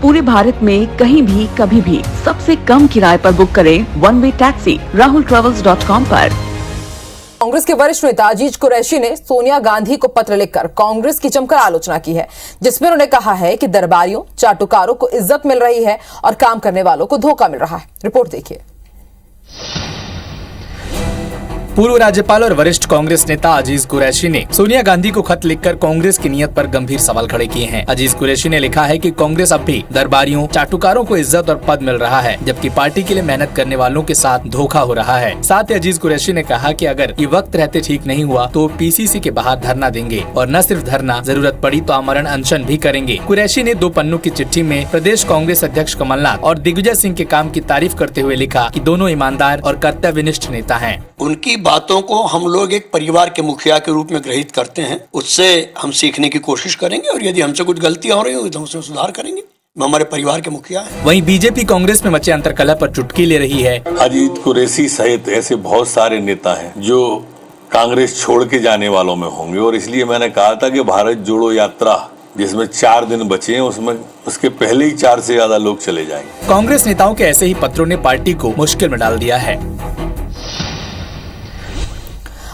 पूरे भारत में कहीं भी कभी भी सबसे कम किराए पर बुक करें वन वे टैक्सी rahultravels.com पर। कांग्रेस के वरिष्ठ नेता अजीज कुरैशी ने सोनिया गांधी को पत्र लिखकर कांग्रेस की जमकर आलोचना की है, जिसमें उन्होंने कहा है कि दरबारियों चाटुकारों को इज्जत मिल रही है और काम करने वालों को धोखा मिल रहा है। रिपोर्ट देखिए। पूर्व राज्यपाल और वरिष्ठ कांग्रेस नेता अजीज कुरैशी ने सोनिया गांधी को खत लिखकर कांग्रेस की नीयत पर गंभीर सवाल खड़े किए हैं। अजीज कुरैशी ने लिखा है कि कांग्रेस अब भी दरबारियों चाटुकारों को इज्जत और पद मिल रहा है, जबकि पार्टी के लिए मेहनत करने वालों के साथ धोखा हो रहा है। साथ ही अजीज कुरैशी ने कहा कि अगर ये वक्त रहते ठीक नहीं हुआ तो पीसीसी के बाहर धरना देंगे और न सिर्फ धरना, जरूरत पड़ी तो आमरण अनशन भी करेंगे। कुरैशी ने 2 पन्नों की चिट्ठी में प्रदेश कांग्रेस अध्यक्ष कमलनाथ और दिग्विजय सिंह के काम की तारीफ करते हुए लिखा कि दोनों ईमानदार और कर्तव्यनिष्ठ नेता हैं। उनकी बातों को हम लोग एक परिवार के मुखिया के रूप में ग्रहित करते हैं, उससे हम सीखने की कोशिश करेंगे और यदि हमसे कुछ गलतियां हो रही होगी तो उसमें सुधार करेंगे। हमारे परिवार के मुखिया हैं। वहीं बीजेपी कांग्रेस में मचे अंतरकलह पर चुटकी ले रही है। अजीत कुरैशी सहित ऐसे बहुत सारे नेता हैं जो कांग्रेस छोड़ के जाने वालों में होंगे और इसलिए मैंने कहा था कि भारत जोड़ो यात्रा जिसमें 4 दिन बचे हैं उसमें उसके पहले ही 4 से ज्यादा लोग चले जाएंगे। कांग्रेस नेताओं के ऐसे ही पत्रों ने पार्टी को मुश्किल में डाल दिया है।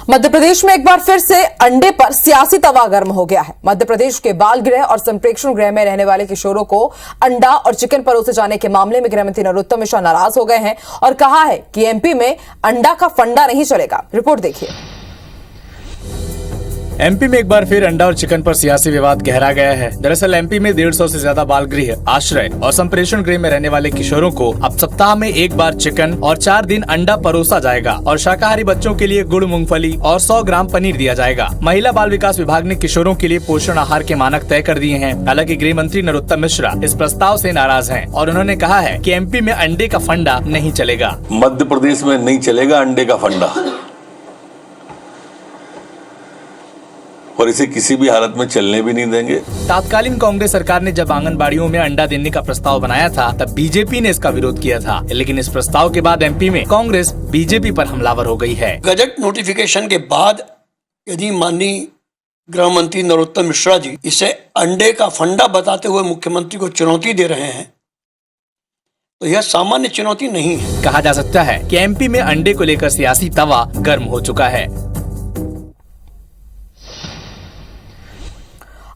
मध्य प्रदेश में एक बार फिर से अंडे पर सियासी तवा गर्म हो गया है। मध्य प्रदेश के बाल गृह और संप्रेक्षण गृह में रहने वाले किशोरों को अंडा और चिकन परोसे जाने के मामले में गृह मंत्री नरोत्तम मिश्रा नाराज हो गए हैं और कहा है कि एमपी में अंडा का फंडा नहीं चलेगा। रिपोर्ट देखिए। एमपी में एक बार फिर अंडा और चिकन पर सियासी विवाद गहरा गया है। दरअसल एमपी में 150 से ज्यादा बाल गृह, आश्रय और संप्रेषण गृह में रहने वाले किशोरों को अब सप्ताह में एक बार चिकन और 4 दिन अंडा परोसा जाएगा और शाकाहारी बच्चों के लिए गुड़, मूंगफली और 100 ग्राम पनीर दिया जाएगा। महिला बाल विकास विभाग ने किशोरों के लिए पोषण आहार के मानक तय कर दिए हैं। हालांकि गृह मंत्री नरोत्तम मिश्रा इस प्रस्ताव से नाराज हैं और उन्होंने कहा है कि एमपी में अंडे का फंडा नहीं चलेगा। मध्य प्रदेश में नहीं चलेगा अंडे का फंडा और इसे किसी भी हालत में चलने भी नहीं देंगे। तत्कालीन कांग्रेस सरकार ने जब आंगनबाड़ियों में अंडा देने का प्रस्ताव बनाया था तब बीजेपी ने इसका विरोध किया था, लेकिन इस प्रस्ताव के बाद एमपी में कांग्रेस बीजेपी पर हमलावर हो गई है। गजट नोटिफिकेशन के बाद यदि माननीय गृह मंत्री नरोत्तम मिश्रा जी इसे अंडे का फंडा बताते हुए मुख्यमंत्री को चुनौती दे रहे हैं तो यह सामान्य चुनौती नहीं है। कहा जा सकता है कि एमपी में अंडे को लेकर सियासी तवा गर्म हो चुका है।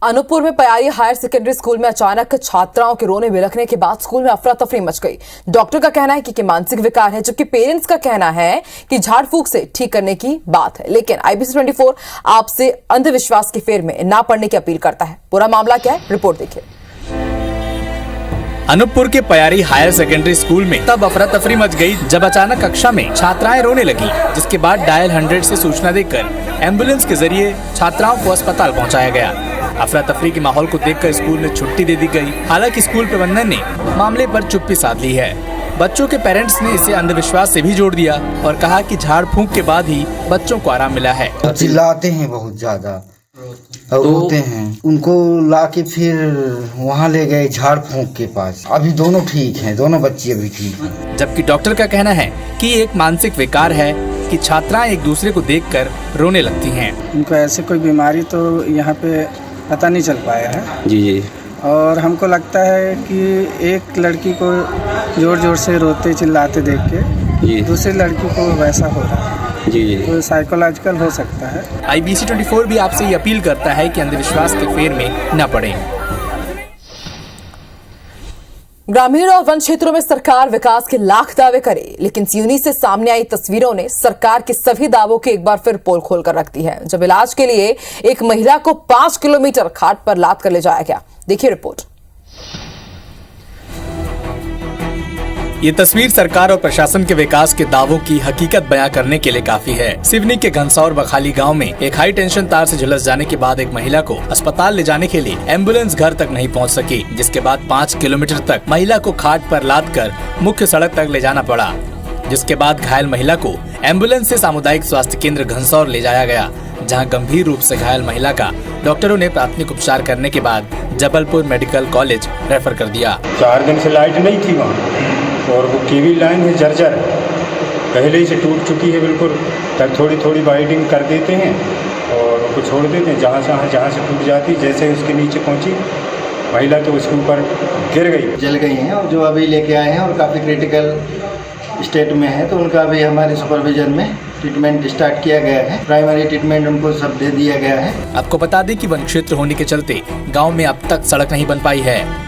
अनूपपुर में पयारी हायर सेकेंडरी स्कूल में अचानक छात्राओं के रोने बिलखने के बाद स्कूल में अफरा तफरी मच गई। डॉक्टर का कहना है कि मानसिक विकार है, जबकि पेरेंट्स का कहना है कि झाड़ फूक से ठीक करने की बात है। लेकिन IBC 24 आपसे अंधविश्वास के फेर में ना पड़ने की अपील करता है। पूरा मामला क्या है, रिपोर्ट देखिए। अनूपपुर के पयारी हायर सेकेंडरी स्कूल में तब अफरा तफरी मच गई जब अचानक कक्षा में छात्राएं रोने लगी, जिसके बाद डायल 100 से सूचना देकर एम्बुलेंस के जरिए छात्राओं को अस्पताल पहुंचाया गया। अफरा तफरी के माहौल को देखकर स्कूल में छुट्टी दे दी गई। हालांकि स्कूल प्रबंधन ने मामले पर चुप्पी साध ली है। बच्चों के पेरेंट्स ने इसे अंधविश्वास से भी जोड़ दिया और कहा कि झाड़ फूंक के बाद ही बच्चों को आराम मिला है। चिल्लाते हैं बहुत ज्यादा, रोते हैं, उनको लाके फिर वहाँ ले गए झाड़ फूंक के पास। अभी दोनों ठीक हैं, दोनों बच्चे अभी ठीक हैं। जबकि डॉक्टर का कहना है कि एक मानसिक विकार है कि छात्राएं एक दूसरे को देखकर रोने लगती हैं। उनको ऐसे कोई बीमारी तो यहाँ पे पता नहीं चल पाया है। जी। और हमको लगता है कि एक लड़की को जोर जोर से रोते चिल्लाते देख के दूसरी लड़की को वैसा हो रहा है। जी। तो साइकोलॉजिकल हो सकता है। IBC 24 भी आपसे ये अपील करता है कि अंधविश्वास के फेर में न पड़े। ग्रामीण और वन क्षेत्रों में सरकार विकास के लाख दावे करे, लेकिन सिवनी से सामने आई तस्वीरों ने सरकार के सभी दावों की एक बार फिर पोल खोलकर रख दी है, जब इलाज के लिए एक महिला को 5 किलोमीटर खाट पर लाद कर ले जाया गया। देखिए रिपोर्ट। ये तस्वीर सरकार और प्रशासन के विकास के दावों की हकीकत बयां करने के लिए काफी है। सिवनी के घनसौर बखाली गांव में एक हाई टेंशन तार से झुलस जाने के बाद एक महिला को अस्पताल ले जाने के लिए एम्बुलेंस घर तक नहीं पहुंच सकी, जिसके बाद 5 किलोमीटर तक महिला को खाट पर लादकर मुख्य सड़क तक ले जाना पड़ा, जिसके बाद घायल महिला को एम्बुलेंस से सामुदायिक स्वास्थ्य केंद्र घनसौर ले जाया गया, जहां गंभीर रूप से घायल महिला का डॉक्टरों ने प्राथमिक उपचार करने के बाद जबलपुर मेडिकल कॉलेज रेफर कर दिया। 4 दिन से लाइट नहीं थी वहाँ और वो केबल लाइन है जर्जर पहले ही से टूट चुकी है बिल्कुल। तब थोड़ी थोड़ी वाइडिंग कर देते हैं और उसको छोड़ देते हैं, जहाँ से टूट जाती जैसे उसके नीचे पहुँची महिला तो उसके ऊपर गिर गई, जल गई हैं और जो अभी लेके आए हैं और काफ़ी क्रिटिकल स्टेट में है, तो उनका भी हमारे सुपरविजन में ट्रीटमेंट स्टार्ट किया गया है। प्राइमरी ट्रीटमेंट उनको सब दे दिया गया है। आपको बता दें कि वन क्षेत्र होने के चलते गांव में अब तक सड़क नहीं बन पाई है।